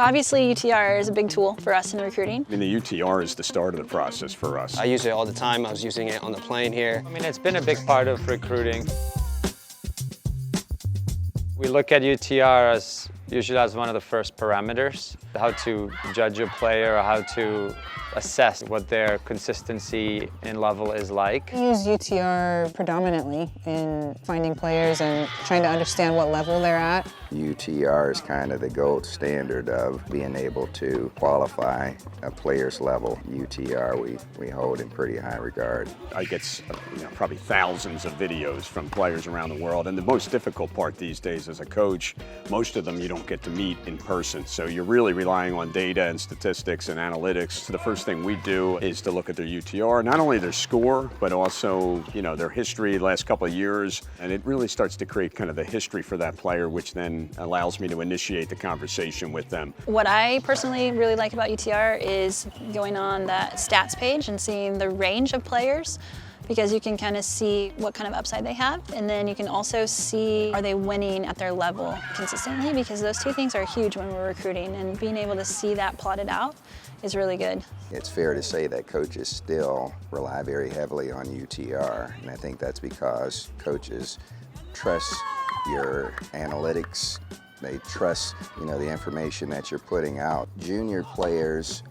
Obviously, UTR is a big tool for us in recruiting. I mean, the UTR is the start of the process for us. I use it all the time. I was using it on the plane here. I mean, it's been a big part of recruiting. We look at UTR usually as one of the first parameters, how to judge a player or how to assess what their consistency in level is like. I use UTR predominantly in finding players and trying to understand what level they're at. UTR is kind of the gold standard of being able to qualify a player's level. UTR we hold in pretty high regard. I get probably thousands of videos from players around the world, and the most difficult part these days as a coach, most of them you don't get to meet in person. So you're really relying on data and statistics and analytics. So the first thing we do is to look at their UTR, not only their score, but also their history the last couple of years. And it really starts to create kind of the history for that player, which then allows me to initiate the conversation with them. What I personally really like about UTR is going on that stats page and seeing the range of players, because you can kind of see what kind of upside they have, and then you can also see, are they winning at their level consistently, because those two things are huge when we're recruiting, and being able to see that plotted out is really good. It's fair to say that coaches still rely very heavily on UTR, and I think that's because coaches trust your analytics. They trust, the information that you're putting out. Junior players,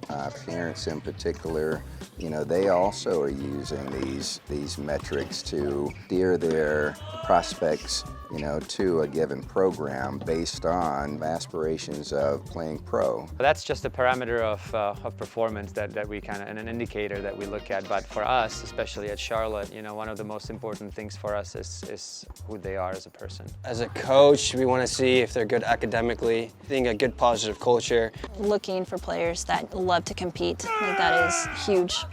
parents in particular, they also are using these metrics to steer their prospects, to a given program based on aspirations of playing pro. That's just a parameter of performance that we and an indicator that we look at. But for us, especially at Charlotte, one of the most important things for us is who they are as a person. As a coach, we want to see if they're good academically, being a good positive culture. Looking for players that love to compete, that is huge,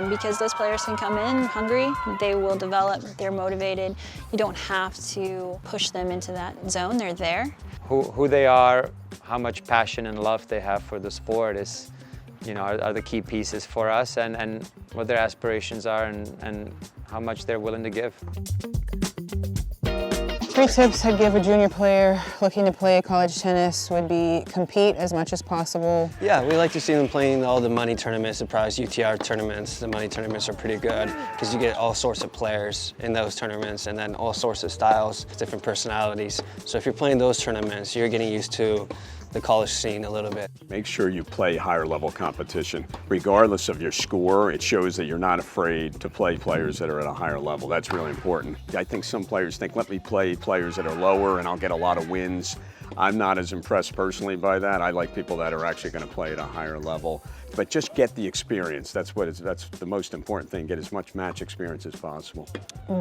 because those players can come in hungry, they will develop, they're motivated. You don't have to push them into that zone, they're there. Who they are, how much passion and love they have for the sport is, are the key pieces for us, and what their aspirations are and how much they're willing to give. 3 tips I'd give a junior player looking to play college tennis would be compete as much as possible. Yeah, we like to see them playing all the money tournaments, the prize UTR tournaments. The money tournaments are pretty good because you get all sorts of players in those tournaments and then all sorts of styles, different personalities. So if you're playing those tournaments, you're getting used to the college scene a little bit. Make sure you play higher level competition. Regardless of your score, it shows that you're not afraid to play players that are at a higher level. That's really important. I think some players think, let me play players that are lower and I'll get a lot of wins. I'm not as impressed personally by that. I like people that are actually going to play at a higher level. But just get the experience. That's the most important thing. Get as much match experience as possible.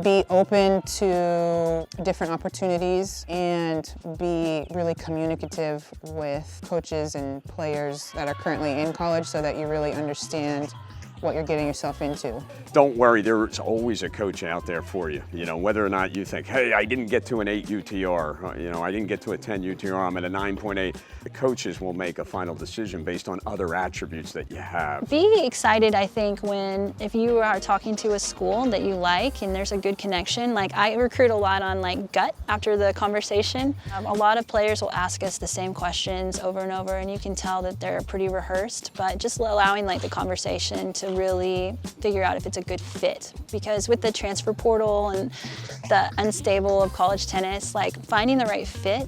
Be open to different opportunities and be really communicative with coaches and players that are currently in college so that you really understand what you're getting yourself into. Don't worry, there's always a coach out there for you. Whether or not you think, hey, I didn't get to an 8 UTR, I didn't get to a 10 UTR, I'm at a 9.8. The coaches will make a final decision based on other attributes that you have. Be excited, I think, if you are talking to a school that you like and there's a good connection. Like, I recruit a lot on gut after the conversation. A lot of players will ask us the same questions over and over, and you can tell that they're pretty rehearsed, but just allowing the conversation to really figure out if it's a good fit. Because with the transfer portal and the unstable of college tennis, finding the right fit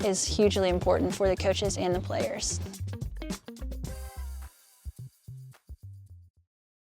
is hugely important for the coaches and the players.